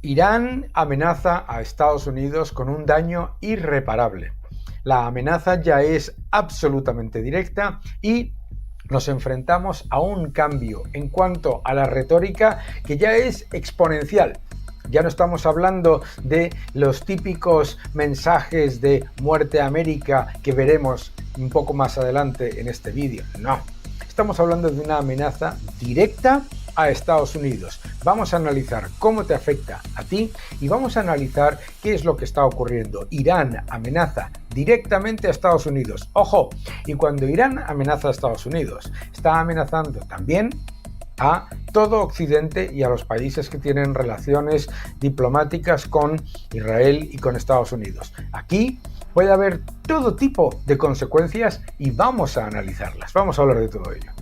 Irán amenaza a Estados Unidos con un daño irreparable. La amenaza ya es absolutamente directa y nos enfrentamos a un cambio en cuanto a la retórica que ya es exponencial. Ya no estamos hablando de los típicos mensajes de muerte a América que veremos un poco más adelante en este vídeo. No, estamos hablando de una amenaza directa a Estados Unidos. Vamos a analizar cómo te afecta a ti y vamos a analizar qué es lo que está ocurriendo. Irán amenaza directamente a Estados Unidos. ¡Ojo! Y cuando Irán amenaza a Estados Unidos, está amenazando también a todo Occidente y a los países que tienen relaciones diplomáticas con Israel y con Estados Unidos. Aquí puede haber todo tipo de consecuencias y vamos a analizarlas. Vamos a hablar de todo ello.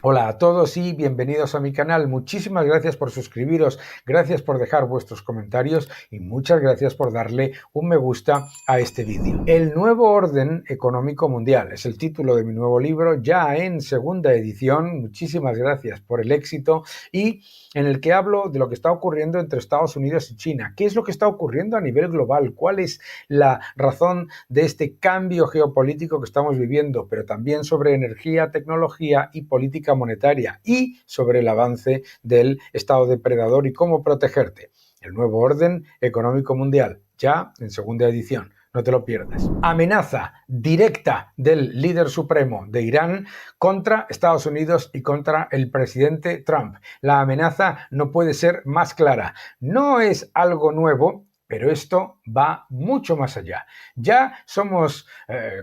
Hola a todos y bienvenidos a mi canal. Muchísimas gracias por suscribiros, gracias por dejar vuestros comentarios y muchas gracias por darle un me gusta a este vídeo. El nuevo orden económico mundial es el título de mi nuevo libro, ya en segunda edición. Muchísimas gracias por el éxito y en el que hablo de lo que está ocurriendo entre Estados Unidos y China. ¿Qué es lo que está ocurriendo a nivel global? ¿Cuál es la razón de este cambio geopolítico que estamos viviendo? Pero también sobre energía, tecnología y política monetaria y sobre el avance del Estado depredador y cómo protegerte. El nuevo orden económico mundial, ya en segunda edición. No te lo pierdas. Amenaza directa del líder supremo de Irán contra Estados Unidos y contra el presidente Trump. La amenaza no puede ser más clara. No es algo nuevo, pero esto va mucho más allá. Ya somos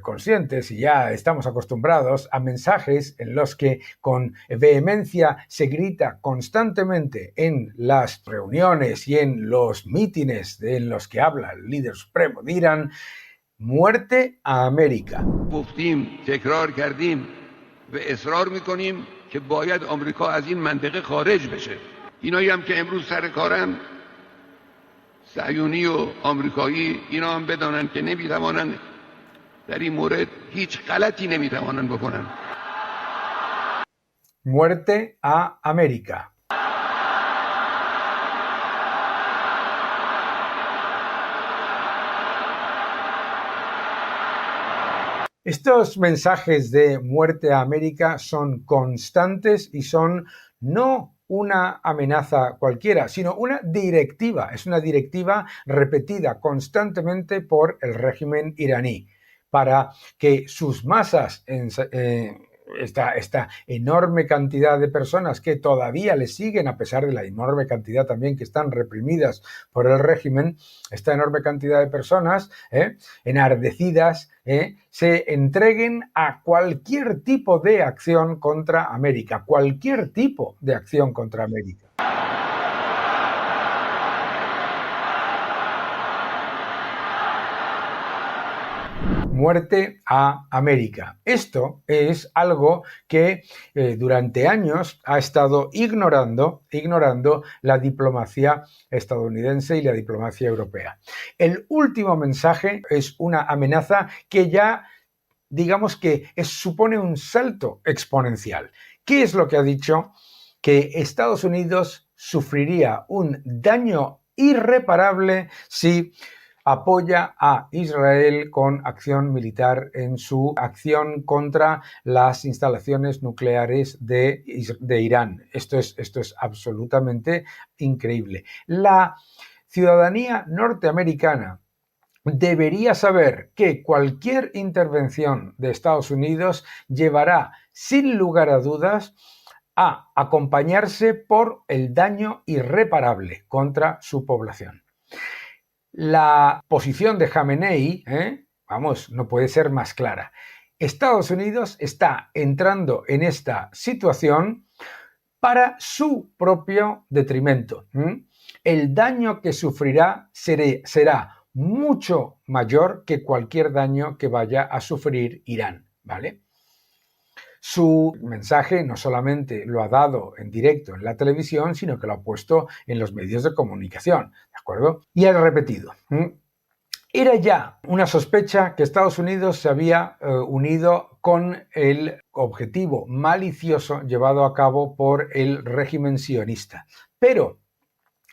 conscientes y ya estamos acostumbrados a mensajes en los que con vehemencia se grita constantemente en las reuniones y en los mítines en los que habla el líder supremo de Irán: muerte a América. گفتیم تکرار کردیم و اصرار میکنیم که باید آمریکا از این منطقه خارج بشه. اینایی هم که امروز سر کارن صهیونی و آمریکایی، اینا هم بدانن که نمیتوانن در این مورد هیچ غلطی نمیتوانن بکنن. Muerte a América. Estos mensajes de muerte a América son constantes y son no una amenaza cualquiera, sino una directiva. Es una directiva repetida constantemente por el régimen iraní para que sus masas esta enorme cantidad de personas que todavía le siguen, a pesar de la enorme cantidad también que están reprimidas por el régimen, esta enorme cantidad de personas enardecidas, se entreguen a cualquier tipo de acción contra América, cualquier tipo de acción contra América. Muerte a América. Esto es algo que durante años ha estado ignorando la diplomacia estadounidense y la diplomacia europea. El último mensaje es una amenaza que ya, digamos que supone un salto exponencial. ¿Qué es lo que ha dicho? Que Estados Unidos sufriría un daño irreparable si apoya a Israel con acción militar en su acción contra las instalaciones nucleares de Irán. Esto es absolutamente increíble. La ciudadanía norteamericana debería saber que cualquier intervención de Estados Unidos llevará, sin lugar a dudas, a acompañarse por el daño irreparable contra su población. La posición de Jamenei, no puede ser más clara. Estados Unidos está entrando en esta situación para su propio detrimento. El daño que sufrirá será mucho mayor que cualquier daño que vaya a sufrir Irán, ¿vale? Su mensaje no solamente lo ha dado en directo en la televisión, sino que lo ha puesto en los medios de comunicación, ¿de acuerdo? Y ha repetido: Era ya una sospecha que Estados Unidos se había unido con el objetivo malicioso llevado a cabo por el régimen sionista. Pero,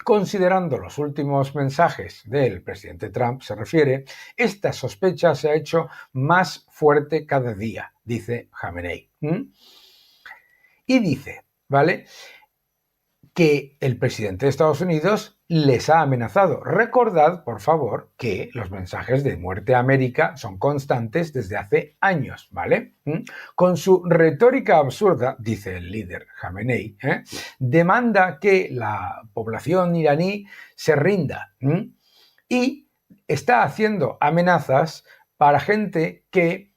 considerando los últimos mensajes del presidente Trump, se refiere, esta sospecha se ha hecho más fuerte cada día, dice Khamenei. Y dice, ¿vale?, que el presidente de Estados Unidos les ha amenazado. Recordad, por favor, que los mensajes de muerte a América son constantes desde hace años, ¿vale? Con su retórica absurda, dice el líder Khamenei, demanda que la población iraní se rinda y está haciendo amenazas para gente que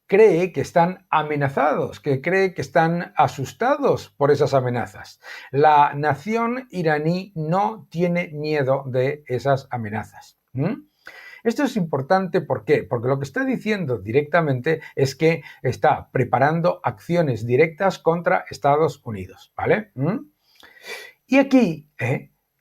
cree que están amenazados, que cree que están asustados por esas amenazas. La nación iraní no tiene miedo de esas amenazas. Esto es importante, ¿por qué? Porque lo que está diciendo directamente es que está preparando acciones directas contra Estados Unidos, ¿vale? Y aquí,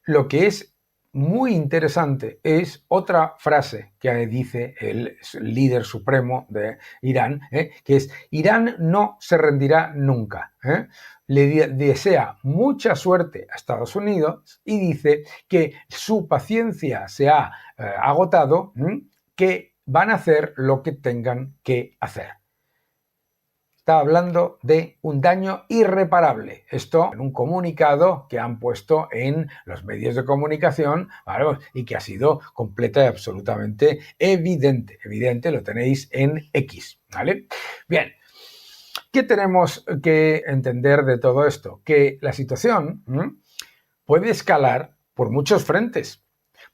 lo que es muy interesante es otra frase que dice el líder supremo de Irán, que es: Irán no se rendirá nunca. Le desea mucha suerte a Estados Unidos y dice que su paciencia se ha agotado, que van a hacer lo que tengan que hacer. Está hablando de un daño irreparable. Esto en un comunicado que han puesto en los medios de comunicación, ¿vale?, y que ha sido completa y absolutamente evidente. Evidente, lo tenéis en X, ¿vale? Bien, ¿qué tenemos que entender de todo esto? Que la situación puede escalar por muchos frentes.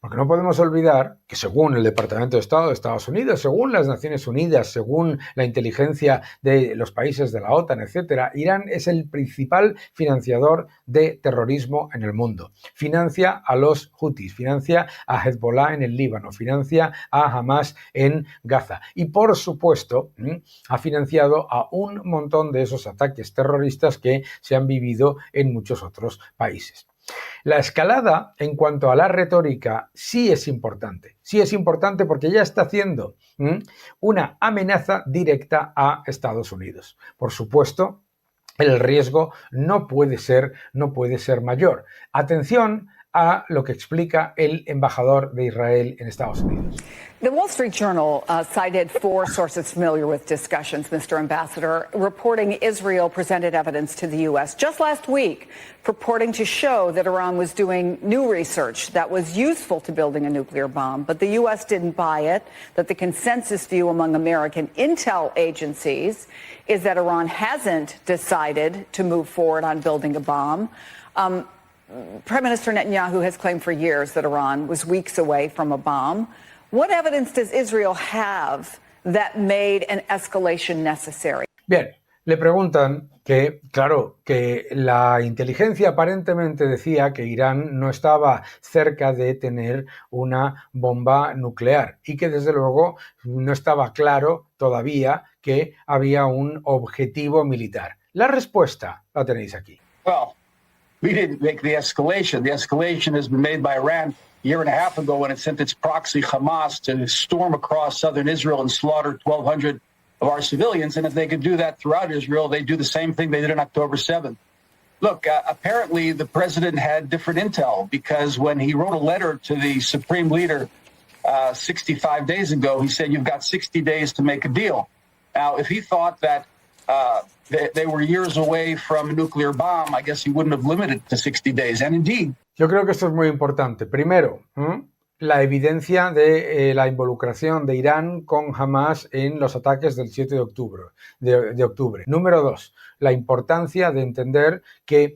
Porque no podemos olvidar que, según el Departamento de Estado de Estados Unidos, según las Naciones Unidas, según la inteligencia de los países de la OTAN, etc., Irán es el principal financiador de terrorismo en el mundo. Financia a los Houthis, financia a Hezbollah en el Líbano, financia a Hamas en Gaza y, por supuesto, ha financiado a un montón de esos ataques terroristas que se han vivido en muchos otros países. La escalada en cuanto a la retórica sí es importante porque ya está haciendo una amenaza directa a Estados Unidos. Por supuesto, el riesgo no puede ser mayor. Atención a lo que explica el embajador de Israel en Estados Unidos. The Wall Street Journal cited 4 sources familiar with discussions, Mr. Ambassador, reporting Israel presented evidence to the U.S. just last week, purporting to show that Iran was doing new research that was useful to building a nuclear bomb, but the U.S. didn't buy it, that the consensus view among American intel agencies is that Iran hasn't decided to move forward on building a bomb. Prime Minister Netanyahu has claimed for years that Iran was weeks away from a bomb. What evidence does Israel have that made an escalation necessary? Bien, le preguntan que, claro, que la inteligencia aparentemente decía que Irán no estaba cerca de tener una bomba nuclear y que, desde luego, no estaba claro todavía que había un objetivo militar. La respuesta la tenéis aquí. Well, we didn't make the escalation. The escalation has been made by Iran a year and a half ago when it sent its proxy Hamas to storm across southern Israel and slaughter 1,200 of our civilians. And if they could do that throughout Israel, they'd do the same thing they did on October 7th. Look, apparently the president had different intel because when he wrote a letter to the supreme leader 65 days ago, he said, you've got 60 days to make a deal. Now, if he thought that they were years away from a nuclear bomb, I guess he wouldn't have limited to 60 days. And indeed. Yo creo que esto es muy importante. Primero, la evidencia de la involucración de Irán con Hamas en los ataques del 7 de octubre. Número 2, la importancia de entender que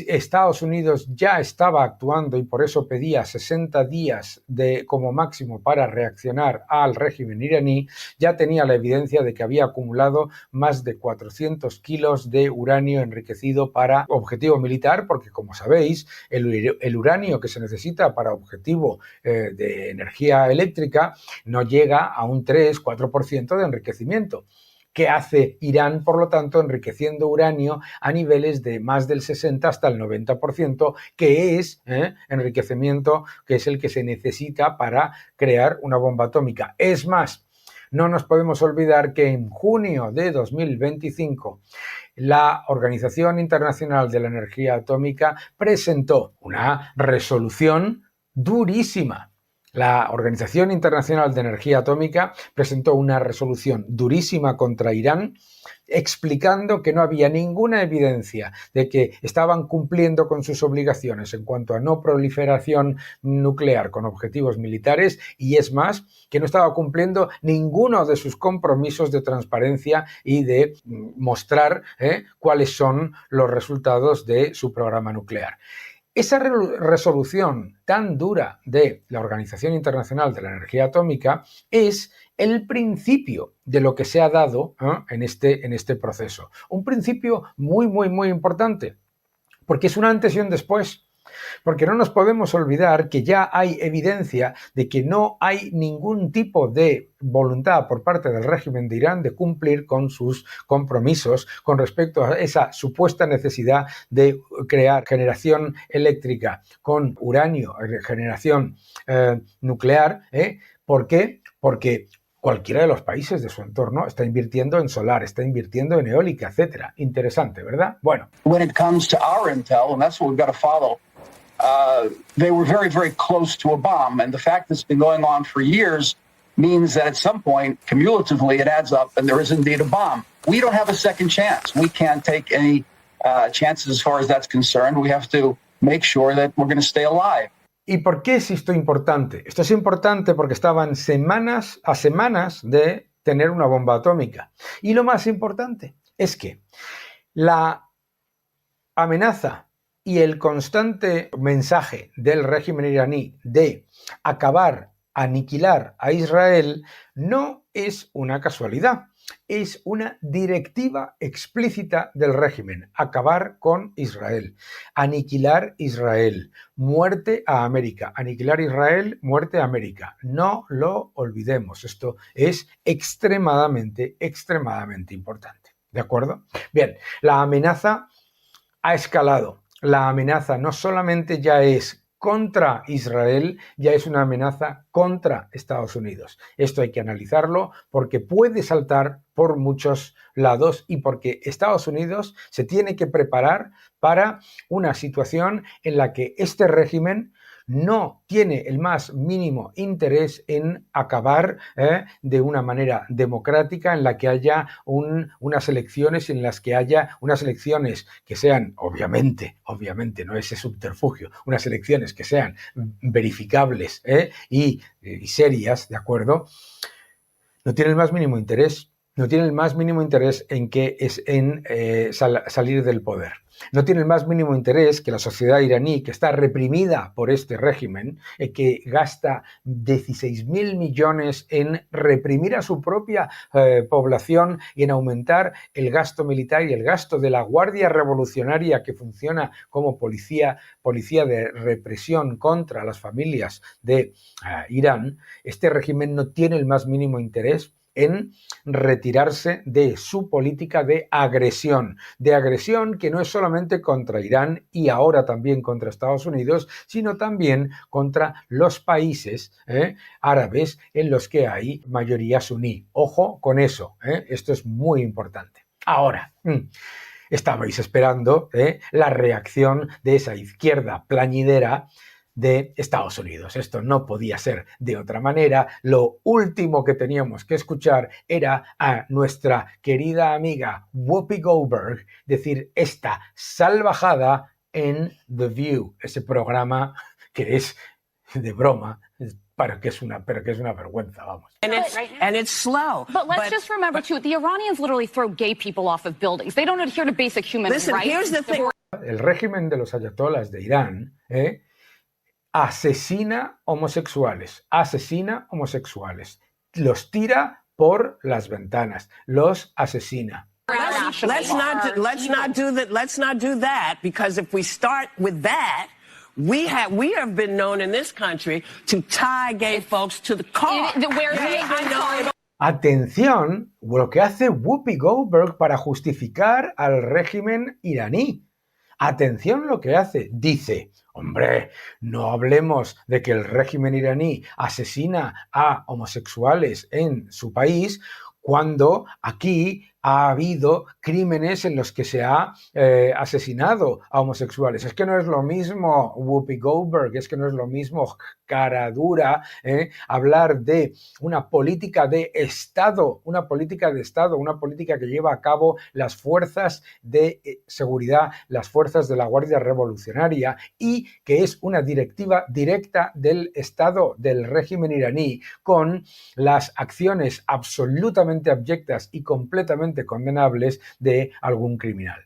Estados Unidos ya estaba actuando y por eso pedía 60 días como máximo para reaccionar al régimen iraní. Ya tenía la evidencia de que había acumulado más de 400 kilos de uranio enriquecido para objetivo militar, porque, como sabéis, el uranio que se necesita para objetivo de energía eléctrica no llega a un 3-4% de enriquecimiento. ¿Qué hace Irán, por lo tanto, enriqueciendo uranio a niveles de más del 60 hasta el 90%, que es enriquecimiento que es el que se necesita para crear una bomba atómica? Es más, no nos podemos olvidar que en junio de 2025 la Organización Internacional de la Energía Atómica presentó una resolución durísima. La Organización Internacional de Energía Atómica presentó una resolución durísima contra Irán, explicando que no había ninguna evidencia de que estaban cumpliendo con sus obligaciones en cuanto a no proliferación nuclear con objetivos militares, y es más, que no estaba cumpliendo ninguno de sus compromisos de transparencia y de mostrar cuáles son los resultados de su programa nuclear. Esa resolución tan dura de la Organización Internacional de la Energía Atómica es el principio de lo que se ha dado en este proceso. Un principio muy, muy, muy importante, porque es un antes y un después. Porque no nos podemos olvidar que ya hay evidencia de que no hay ningún tipo de voluntad por parte del régimen de Irán de cumplir con sus compromisos con respecto a esa supuesta necesidad de crear generación eléctrica con uranio, generación nuclear. ¿Por qué? Porque cualquiera de los países de su entorno está invirtiendo en solar, está invirtiendo en eólica, etcétera. Interesante, ¿verdad? Bueno. When it comes to our intel, and that's what we've got to follow, they were very, very close to a bomb. And the fact that it's been going on for years means that at some point, cumulatively, it adds up and there is indeed a bomb. We don't have a second chance. We can't take any chances as far as that's concerned. We have to make sure that we're going to stay alive. ¿Y por qué es esto importante? Esto es importante porque estaban semanas de tener una bomba atómica. Y lo más importante es que la amenaza y el constante mensaje del régimen iraní de acabar, aniquilar a Israel no es una casualidad, es una directiva explícita del régimen: acabar con Israel, aniquilar Israel, muerte a América, aniquilar Israel, muerte a América. No lo olvidemos, esto es extremadamente, extremadamente importante. ¿De acuerdo? Bien, la amenaza ha escalado. La amenaza no solamente ya es contra Israel, ya es una amenaza contra Estados Unidos. Esto hay que analizarlo porque puede saltar por muchos lados y porque Estados Unidos se tiene que preparar para una situación en la que este régimen no tiene el más mínimo interés en acabar de una manera democrática, en la que haya unas elecciones, en las que haya unas elecciones que sean, obviamente, no ese subterfugio, unas elecciones que sean verificables y serias, ¿de acuerdo? No tiene el más mínimo interés. No tiene el más mínimo interés en salir del poder. No tiene el más mínimo interés que la sociedad iraní, que está reprimida por este régimen, que gasta 16.000 millones en reprimir a su propia población y en aumentar el gasto militar y el gasto de la Guardia Revolucionaria, que funciona como policía de represión contra las familias de Irán. Este régimen no tiene el más mínimo interés en retirarse de su política de agresión que no es solamente contra Irán y ahora también contra Estados Unidos, sino también contra los países árabes en los que hay mayoría suní. Ojo con eso, esto es muy importante. Ahora, estabais esperando la reacción de esa izquierda plañidera de Estados Unidos. Esto no podía ser de otra manera. Lo último que teníamos que escuchar era a nuestra querida amiga Whoopi Goldberg decir esta salvajada en The View, ese programa que es de broma, pero que es una vergüenza, vamos. And it's slow. But let's just remember, too, the Iranians literally throw gay people off of buildings. They don't adhere to basic human rights. Listen, here's the thing. El régimen de los ayatolás de Irán asesina homosexuales, los tira por las ventanas, los asesina. Let's not do that, because if we start with that, we have been known in this country to tie gay folks to the car. Atención, lo que hace Whoopi Goldberg para justificar al régimen iraní. Atención lo que hace. Dice, hombre, no hablemos de que el régimen iraní asesina a homosexuales en su país cuando aquí ha habido crímenes en los que se ha asesinado a homosexuales. Es que no es lo mismo, Whoopi Goldberg, es que no es lo mismo, cara dura, hablar de una política de Estado, una política que lleva a cabo las fuerzas de seguridad, las fuerzas de la Guardia Revolucionaria, y que es una directiva directa del Estado, del régimen iraní, con las acciones absolutamente abyectas y completamente condenables de algún criminal.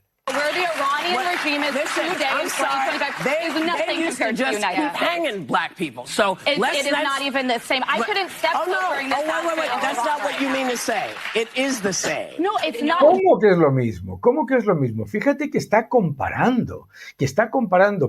Listen, I'm sorry. They used to just keep hanging black people. So it is not even the same. I couldn't step foot during this. Wait. That's not what you mean to say. It is the same. No, it's not. ¿Cómo que es lo mismo? ¿Cómo que es lo mismo? Fíjate que está comparando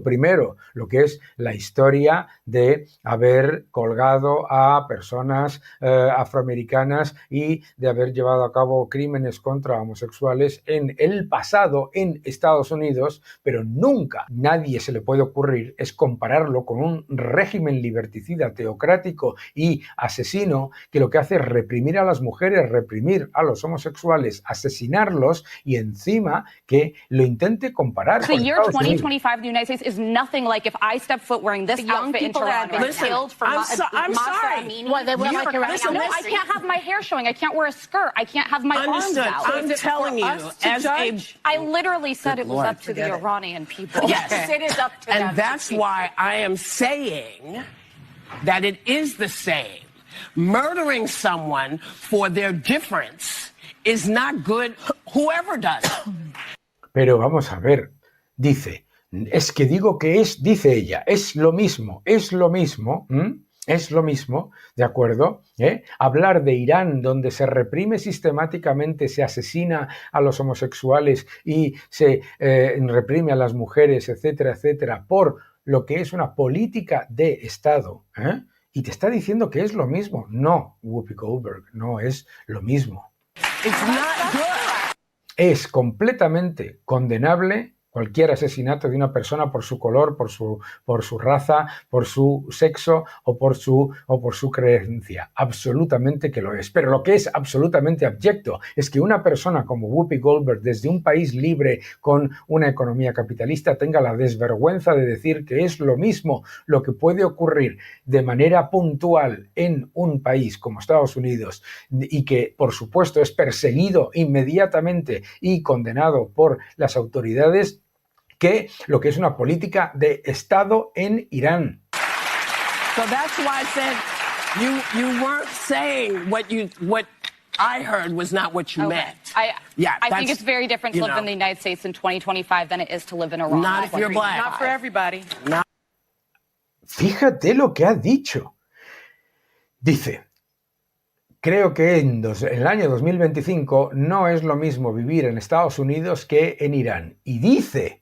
primero lo que es la historia de haber colgado a personas afroamericanas y de haber llevado a cabo crímenes contra homosexuales en el pasado en Estados Unidos, pero nunca nadie se le puede ocurrir es compararlo con un régimen liberticida, teocrático y asesino que lo que hace es reprimir a las mujeres, reprimir a los homosexuales, asesinarlos y encima que lo intente comparar The con year Estados Unidos. 2025 in the United States is nothing like if I step foot wearing this outfit in Toronto. I'm sorry. Well, they wear like listen, no, I can't have my hair showing. I can't wear a skirt. I can't have my arms out. I'm telling you, as a... I literally said it was up to the Iranian people. Yes, it is up to them. And that's why I am saying that it is the same. Murdering someone for their difference is not good, whoever does it. Pero vamos a ver, dice, es que digo que es, dice ella, es lo mismo, ¿de acuerdo? Hablar de Irán, donde se reprime sistemáticamente, se asesina a los homosexuales y se reprime a las mujeres, etcétera, etcétera, por lo que es una política de Estado, y te está diciendo que es lo mismo. No, Whoopi Goldberg, no es lo mismo. Es completamente condenable cualquier asesinato de una persona por su color, por su raza, por su sexo o por su creencia. Absolutamente que lo es. Pero lo que es absolutamente abyecto es que una persona como Whoopi Goldberg, desde un país libre con una economía capitalista, tenga la desvergüenza de decir que es lo mismo lo que puede ocurrir de manera puntual en un país como Estados Unidos y que, por supuesto, es perseguido inmediatamente y condenado por las autoridades, que lo que es una política de Estado en Irán. So that's why I said you weren't saying what I heard was not what you meant. I think it's very different to live in the United States in 2025 than it is to live in Iran. Not if you're black. Not for everybody. Fíjate lo que ha dicho. Dice, creo que en el año 2025 no es lo mismo vivir en Estados Unidos que en Irán. Y dice,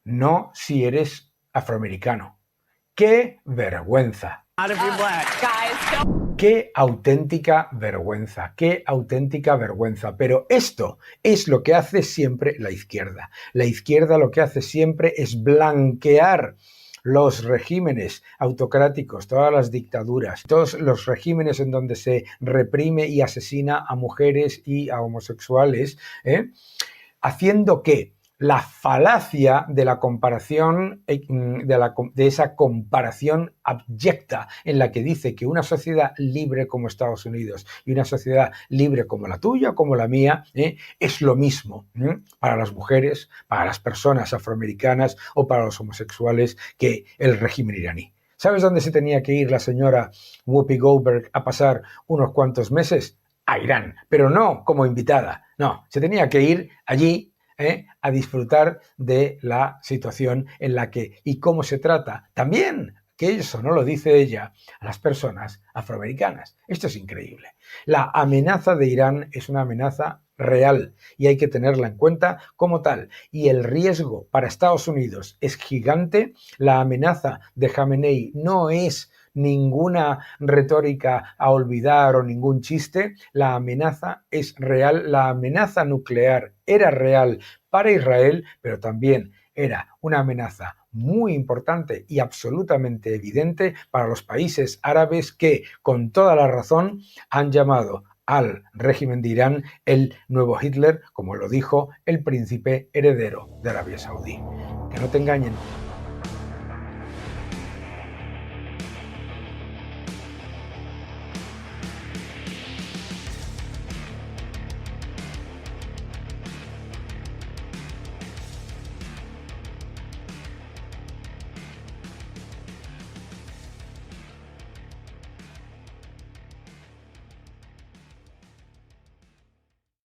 no si eres afroamericano. ¡Qué vergüenza! ¡Qué auténtica vergüenza! ¡Qué auténtica vergüenza! Pero esto es lo que hace siempre la izquierda. La izquierda lo que hace siempre es blanquear los regímenes autocráticos, todas las dictaduras, todos los regímenes en donde se reprime y asesina a mujeres y a homosexuales, haciendo que la falacia de la comparación, de esa comparación abyecta en la que dice que una sociedad libre como Estados Unidos y una sociedad libre como la tuya, como la mía, es lo mismo para las mujeres, para las personas afroamericanas o para los homosexuales que el régimen iraní. ¿Sabes dónde se tenía que ir la señora Whoopi Goldberg a pasar unos cuantos meses? A Irán, pero no como invitada, no, se tenía que ir allí a disfrutar de la situación en la que y cómo se trata también, que eso no lo dice ella, a las personas afroamericanas. Esto es increíble. La amenaza de Irán es una amenaza real y hay que tenerla en cuenta como tal. Y el riesgo para Estados Unidos es gigante. La amenaza de Jamenei no es ninguna retórica a olvidar o ningún chiste. La amenaza es real, la amenaza nuclear era real para Israel, pero también era una amenaza muy importante y absolutamente evidente para los países árabes que, con toda la razón, han llamado al régimen de Irán el nuevo Hitler, como lo dijo el príncipe heredero de Arabia Saudí. Que no te engañen.